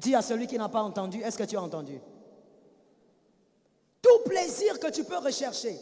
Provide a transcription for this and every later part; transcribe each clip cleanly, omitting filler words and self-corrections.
Dis à celui qui n'a pas entendu, est-ce que tu as entendu? Tout plaisir que tu peux rechercher,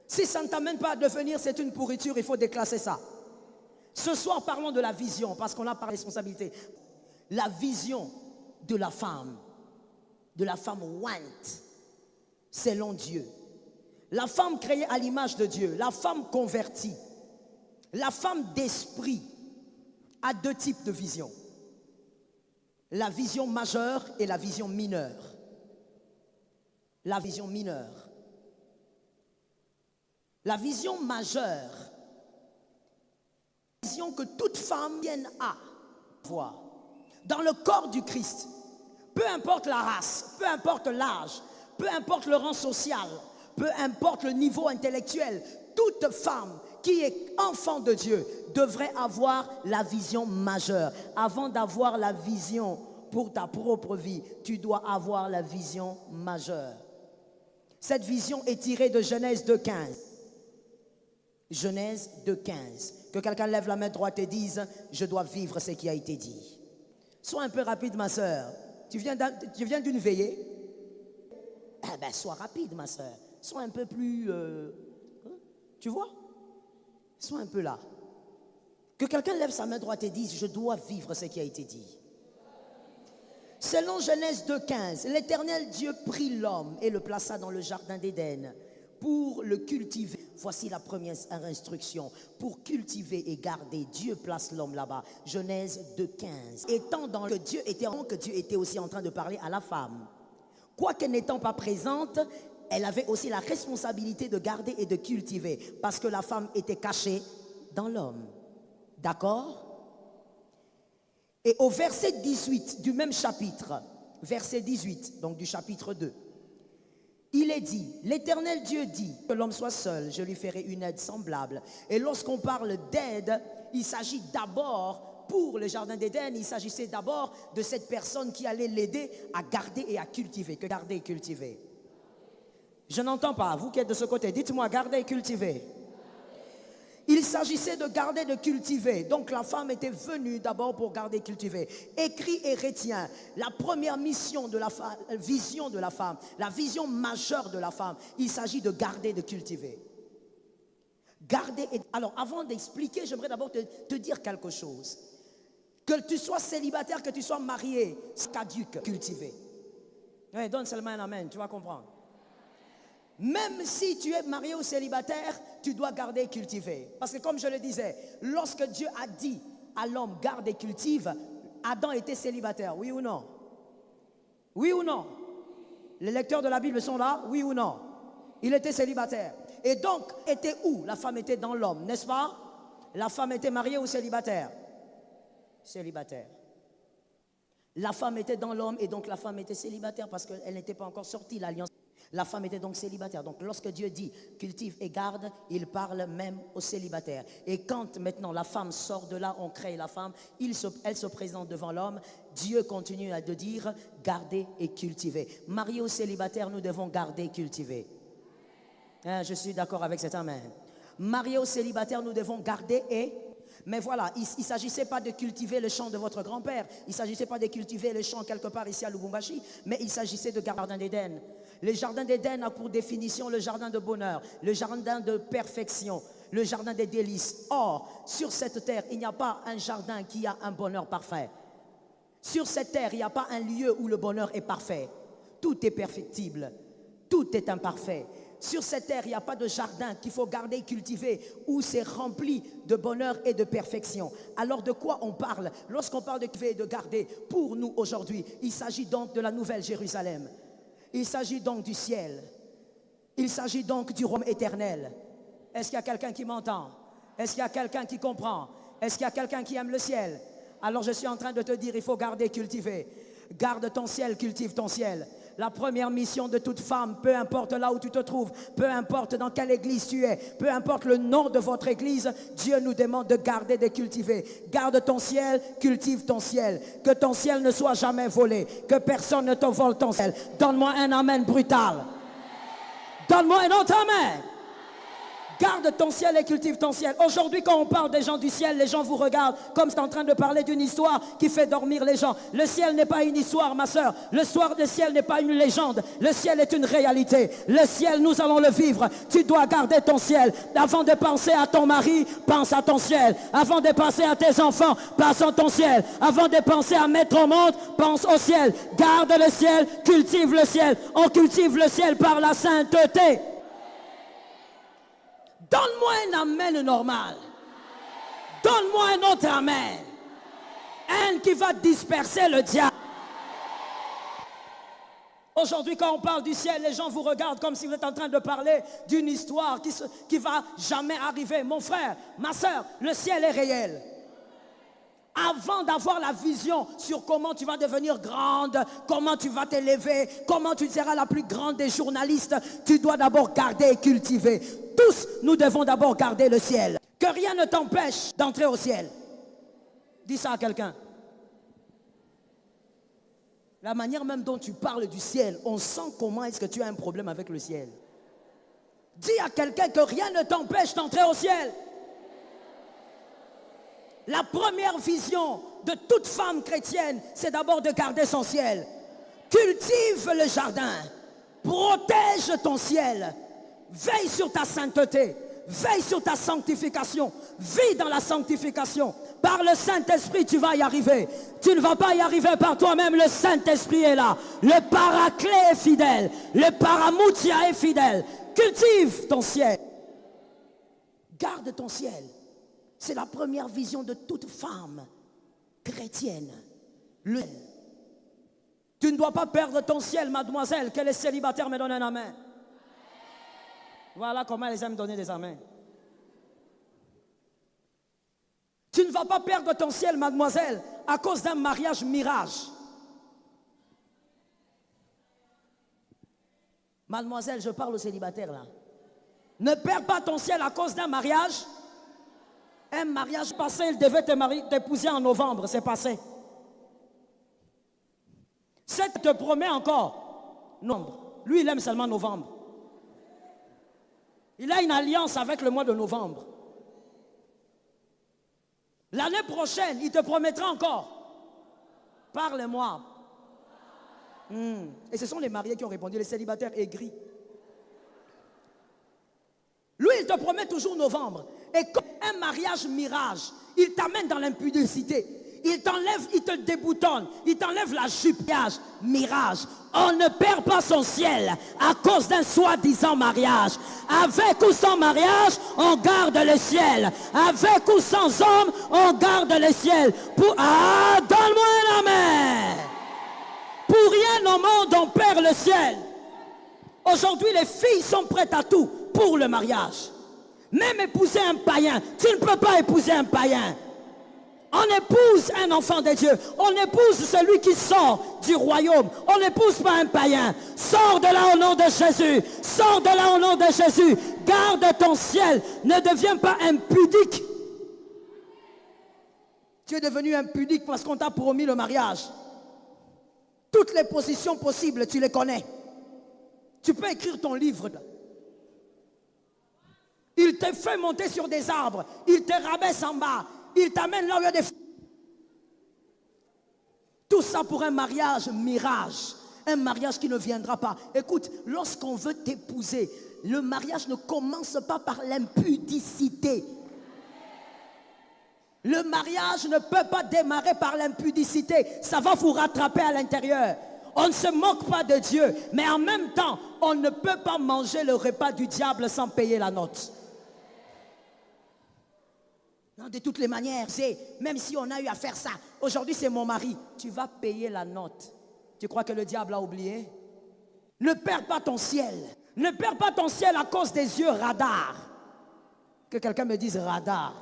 si ça ne t'amène pas à devenir, c'est une pourriture, il faut déclasser ça. Ce soir, parlons de la vision, parce qu'on a par responsabilité. La vision de la femme ointe, selon Dieu. La femme créée à l'image de Dieu, la femme convertie, la femme d'esprit a deux types de vision. La vision majeure et la vision mineure. La vision mineure. La vision majeure, la vision que toute femme vienne à voir. Dans le corps du Christ, peu importe la race, peu importe l'âge, peu importe le rang social, peu importe le niveau intellectuel, toute femme qui est enfant de Dieu devrait avoir la vision majeure. Avant d'avoir la vision pour ta propre vie, tu dois avoir la vision majeure. Cette vision est tirée de Genèse 2,15. Genèse 2,15. Que quelqu'un lève la main droite et dise, je dois vivre ce qui a été dit. Sois un peu rapide, ma soeur. Tu viens d'une veillée? Eh bien, sois rapide, ma soeur. Sois un peu plus... tu vois? Sois un peu là. Que quelqu'un lève sa main droite et dise, je dois vivre ce qui a été dit. Selon Genèse 2,15, l'Éternel Dieu prit l'homme et le plaça dans le jardin d'Éden pour le cultiver. Voici la première instruction. Pour cultiver et garder, Dieu place l'homme là-bas. Genèse 2,15. Étant dans que Dieu était aussi en train de parler à la femme. Quoique n'étant pas présente, elle avait aussi la responsabilité de garder et de cultiver. Parce que la femme était cachée dans l'homme. D'accord? Et au verset 18 du même chapitre, verset 18, donc du chapitre 2, il est dit, l'Éternel Dieu dit que l'homme soit seul, je lui ferai une aide semblable. Et lorsqu'on parle d'aide, il s'agit d'abord, pour le jardin d'Éden, il s'agissait d'abord de cette personne qui allait l'aider à garder et à cultiver. Que garder et cultiver? Je n'entends pas, vous qui êtes de ce côté, dites-moi, garder et cultiver. Il s'agissait de garder et de cultiver. Donc la femme était venue d'abord pour garder et cultiver. Écrit et retiens la première mission de la femme, vision de la femme, la vision majeure de la femme. Il s'agit de garder et de cultiver. Garder et... Alors avant d'expliquer, j'aimerais d'abord te dire quelque chose. Que tu sois célibataire, que tu sois marié, c'est caduque, cultiver. Ouais, donne seulement un amen, tu vas comprendre. Même si tu es marié ou célibataire, tu dois garder et cultiver. Parce que comme je le disais, lorsque Dieu a dit à l'homme garde et cultive, Adam était célibataire, oui ou non? Oui ou non? Les lecteurs de la Bible sont là, oui ou non? Il était célibataire. Et donc, était où? La femme était dans l'homme, n'est-ce pas? La femme était mariée ou célibataire? Célibataire. La femme était dans l'homme et donc la femme était célibataire parce qu'elle n'était pas encore sortie, l'alliance. La femme était donc célibataire. Donc lorsque Dieu dit cultive et garde, il parle même aux célibataires. Et quand maintenant la femme sort de là, on crée la femme, elle se présente devant l'homme, Dieu continue à dire garder et cultiver. Mariés ou célibataires, nous devons garder et cultiver. Hein, je suis d'accord avec cet amen. Mariés ou célibataires, nous devons garder et... Mais voilà, il ne s'agissait pas de cultiver le champ de votre grand-père. Il ne s'agissait pas de cultiver le champ quelque part ici à Lubumbashi. Mais il s'agissait de garder le jardin d'Éden. Le jardin d'Éden a pour définition le jardin de bonheur, le jardin de perfection, le jardin des délices. Or, sur cette terre, il n'y a pas un jardin qui a un bonheur parfait. Sur cette terre, il n'y a pas un lieu où le bonheur est parfait. Tout est perfectible. Tout est imparfait. Sur cette terre, il n'y a pas de jardin qu'il faut garder et cultiver où c'est rempli de bonheur et de perfection. Alors de quoi on parle? Lorsqu'on parle de cultiver et de garder, pour nous aujourd'hui, il s'agit donc de la nouvelle Jérusalem. Il s'agit donc du ciel. Il s'agit donc du royaume éternel. Est-ce qu'il y a quelqu'un qui m'entend? Est-ce qu'il y a quelqu'un qui comprend? Est-ce qu'il y a quelqu'un qui aime le ciel? Alors je suis en train de te dire, il faut garder et cultiver. Garde ton ciel, cultive ton ciel. La première mission de toute femme, peu importe là où tu te trouves, peu importe dans quelle église tu es, peu importe le nom de votre église, Dieu nous demande de garder, de cultiver. Garde ton ciel, cultive ton ciel. Que ton ciel ne soit jamais volé, que personne ne te vole ton ciel. Donne-moi un amen brutal. Donne-moi un autre amen. Garde ton ciel et cultive ton ciel. Aujourd'hui, quand on parle des gens du ciel, les gens vous regardent comme c'est en train de parler d'une histoire qui fait dormir les gens. Le ciel n'est pas une histoire, ma soeur. Le ciel n'est pas une légende. Le ciel est une réalité. Le ciel, nous allons le vivre. Tu dois garder ton ciel. Avant de penser à ton mari, pense à ton ciel. Avant de penser à tes enfants, pense à ton ciel. Avant de penser à mettre au monde, pense au ciel. Garde le ciel, cultive le ciel. On cultive le ciel par la sainteté. Donne-moi un amen normal. Donne-moi un autre amen. Un qui va disperser le diable. Aujourd'hui, quand on parle du ciel, les gens vous regardent comme si vous êtes en train de parler d'une histoire qui va jamais arriver. Mon frère, ma soeur, le ciel est réel. Avant d'avoir la vision sur comment tu vas devenir grande, comment tu vas t'élever, comment tu seras la plus grande des journalistes, tu dois d'abord garder et cultiver. Tous, nous devons d'abord garder le ciel. Que rien ne t'empêche d'entrer au ciel. Dis ça à quelqu'un. La manière même dont tu parles du ciel, on sent comment est-ce que tu as un problème avec le ciel. Dis à quelqu'un que rien ne t'empêche d'entrer au ciel. La première vision de toute femme chrétienne, c'est d'abord de garder son ciel. Cultive le jardin. Protège ton ciel. Veille sur ta sainteté. Veille sur ta sanctification. Vis dans la sanctification. Par le Saint-Esprit, tu vas y arriver. Tu ne vas pas y arriver par toi-même. Le Saint-Esprit est là. Le Paraclet est fidèle. Le Paramoutia est fidèle. Cultive ton ciel. Garde ton ciel. C'est la première vision de toute femme chrétienne. Tu ne dois pas perdre ton ciel, mademoiselle. Qu'elle est célibataire, me donne un amen. Voilà comment elles aiment donner des amens. Tu ne vas pas perdre ton ciel, mademoiselle, à cause d'un mariage mirage. Mademoiselle, je parle aux célibataires là. Ne perds pas ton ciel à cause d'un mariage. Un mariage passé, il devait t'épouser en novembre, c'est passé. Cette te promet encore novembre. Lui, il aime seulement novembre. Il a une alliance avec le mois de novembre. L'année prochaine, il te promettra encore. Parle-moi. Et ce sont les mariés qui ont répondu, les célibataires aigris. Lui, il te promet toujours novembre. Et comme un mariage mirage, il t'amène dans l'impudicité. Il t'enlève, il te déboutonne. Il t'enlève la jupe. Mirage. On ne perd pas son ciel à cause d'un soi-disant mariage. Avec ou sans mariage, on garde le ciel. Avec ou sans homme, on garde le ciel. Donne-moi un amen. Pour rien au monde, on perd le ciel. Aujourd'hui, les filles sont prêtes à tout pour le mariage. Même épouser un païen, tu ne peux pas épouser un païen. On épouse un enfant de Dieu. On épouse celui qui sort du royaume. On n'épouse pas un païen. Sors de là au nom de Jésus. Sors de là au nom de Jésus. Garde ton ciel. Ne deviens pas impudique. Tu es devenu impudique parce qu'on t'a promis le mariage. Toutes les positions possibles, tu les connais. Tu peux écrire ton livre. Il te fait monter sur des arbres. Il te rabaisse en bas. Il t'amène là où il y a des... Tout ça pour un mariage mirage. Un mariage qui ne viendra pas. Écoute, lorsqu'on veut t'épouser, le mariage ne commence pas par l'impudicité. Le mariage ne peut pas démarrer par l'impudicité. Ça va vous rattraper à l'intérieur. On ne se moque pas de Dieu. Mais en même temps, on ne peut pas manger le repas du diable sans payer la note. Non, de toutes les manières, même si on a eu à faire ça, aujourd'hui c'est mon mari, tu vas payer la note. Tu crois que le diable a oublié? Ne perds pas ton ciel. Ne perds pas ton ciel à cause des yeux radars. Que quelqu'un me dise radar.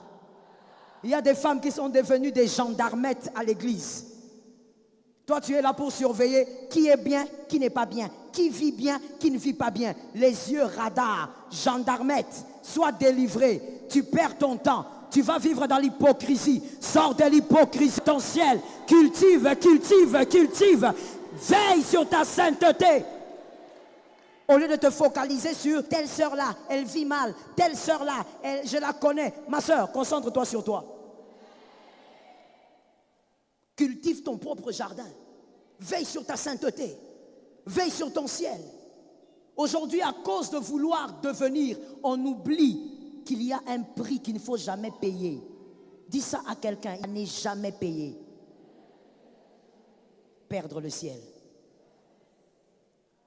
Il y a des femmes qui sont devenues des gendarmettes à l'église. Toi, tu es là pour surveiller qui est bien, qui n'est pas bien, qui vit bien, qui ne vit pas bien. Les yeux radars, gendarmettes, sois délivré. Tu perds ton temps. Tu vas vivre dans l'hypocrisie. Sors de l'hypocrisie. Ton ciel, cultive, cultive, cultive. Veille sur ta sainteté. Au lieu de te focaliser sur telle sœur-là, elle vit mal, telle sœur-là, je la connais. Ma sœur, concentre-toi sur toi. Cultive ton propre jardin. Veille sur ta sainteté. Veille sur ton ciel. Aujourd'hui, à cause de vouloir devenir, on oublie qu'il y a un prix qu'il ne faut jamais payer. Dis ça à quelqu'un, il n'est jamais payé. Perdre le ciel.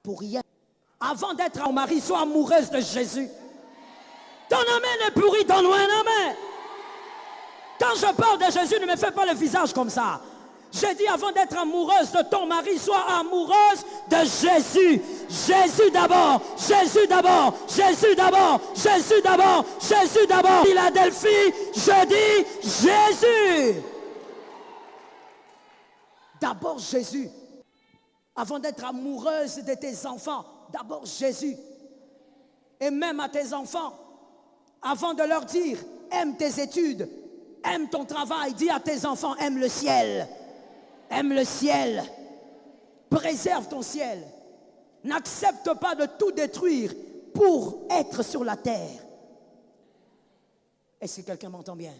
Pour rien. Avant d'être un mari, sois amoureuse de Jésus. Ton amen est pourri, donne-nous un amen. Quand je parle de Jésus, ne me fais pas le visage comme ça. J'ai dit avant d'être amoureuse de ton mari, sois amoureuse de Jésus. Jésus d'abord, Jésus d'abord, Jésus d'abord, Jésus d'abord, Jésus d'abord. Philadelphie, je dis Jésus. D'abord Jésus. Avant d'être amoureuse de tes enfants, d'abord Jésus. Et même à tes enfants, avant de leur dire, aime tes études, aime ton travail, dis à tes enfants, aime le ciel. Aime le ciel. Préserve ton ciel. N'accepte pas de tout détruire pour être sur la terre. Est-ce que quelqu'un m'entend bien?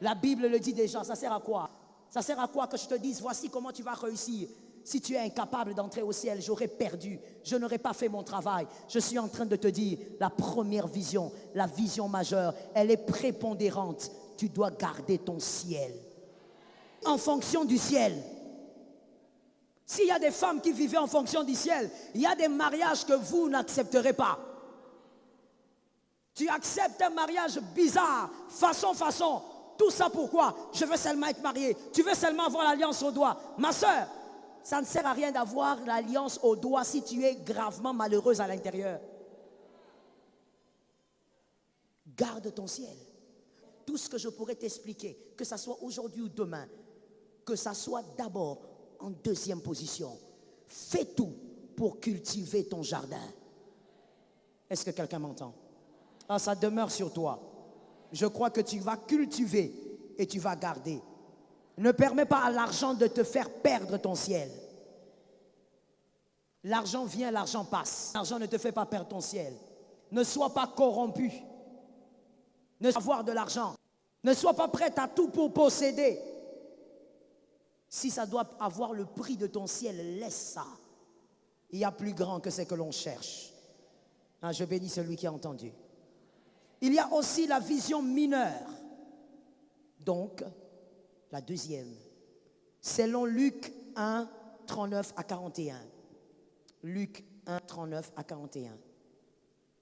La Bible le dit déjà, ça sert à quoi? Ça sert à quoi que je te dise, voici comment tu vas réussir? Si tu es incapable d'entrer au ciel, j'aurais perdu, je n'aurais pas fait mon travail. Je suis en train de te dire, la première vision, la vision majeure, elle est prépondérante. Tu dois garder ton ciel. En fonction du ciel. S'il y a des femmes qui vivaient en fonction du ciel, il y a des mariages que vous n'accepterez pas. Tu acceptes un mariage bizarre, façon. Tout ça pourquoi? Je veux seulement être marié. Tu veux seulement avoir l'alliance au doigt. Ma soeur, ça ne sert à rien d'avoir l'alliance au doigt si tu es gravement malheureuse à l'intérieur. Garde ton ciel. Tout ce que je pourrais t'expliquer, que ça soit aujourd'hui ou demain, que ça soit d'abord en deuxième position. Fais tout pour cultiver ton jardin. Est-ce que quelqu'un m'entend? Ah, ça demeure sur toi. Je crois que tu vas cultiver et tu vas garder. Ne permets pas à l'argent de te faire perdre ton ciel. L'argent vient, l'argent passe. L'argent ne te fait pas perdre ton ciel. Ne sois pas corrompu. Ne sois pas avoir de l'argent. Ne sois pas prête à tout pour posséder. Si ça doit avoir le prix de ton ciel, laisse ça. Il y a plus grand que ce que l'on cherche. Ah, je bénis celui qui a entendu. Il y a aussi la vision mineure. Donc, la deuxième. Selon Luc 1, 39 à 41. Luc 1, 39 à 41.